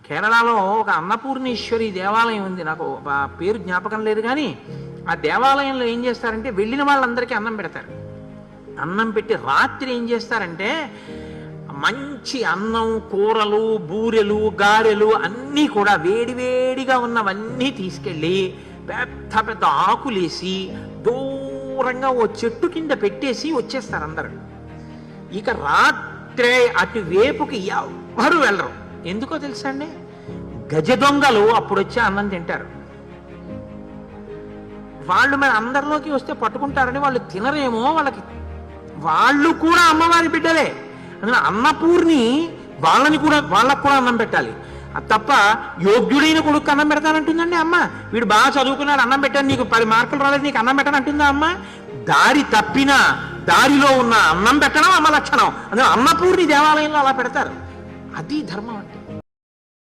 కేరళలో ఒక అన్నపూర్ణేశ్వరి దేవాలయం ఉంది, నాకు ఆ పేరు జ్ఞాపకం లేదు, కానీ ఆ దేవాలయంలో ఏం చేస్తారంటే వెళ్ళిన వాళ్ళందరికీ అన్నం పెడతారు. అన్నం పెట్టి రాత్రి ఏం చేస్తారంటే మంచి అన్నం, కూరలు, బూరెలు, గారెలు అన్నీ కూడా వేడివేడిగా ఉన్నవన్నీ తీసుకెళ్ళి పెద్ద పెద్ద ఆకులేసి దూరంగా ఓ చెట్టు కింద పెట్టేసి వచ్చేస్తారు అందరు. ఇక రాత్రే అటువైపుకి ఎవరు వెళ్ళరు. ఎందుకో తెలుసా అండి, గజ దొంగలు అప్పుడు వచ్చి అన్నం తింటారు. వాళ్ళు మన అందరిలోకి వస్తే పట్టుకుంటారని వాళ్ళు తినరేమో, వాళ్ళు కూడా అమ్మవారి బిడ్డలే. అందులో అన్నపూర్ణి వాళ్ళకు కూడా అన్నం పెట్టాలి. అది తప్ప యోగ్యుడైన కొడుకు అన్నం పెడతానంటుందండి అమ్మ. వీడు బాగా చదువుకున్నాడు, అన్నం పెట్టాను, నీకు 10 మార్కులు రాలేదు, నీకు అన్నం పెట్టానంటుందా అమ్మ? దారి తప్పినా దారిలో ఉన్న అన్నం పెట్టడం అమ్మ లక్షణం. అందులో అన్నపూర్ణి దేవాలయంలో అలా పెడతారు. అది ధర్మం అంటే.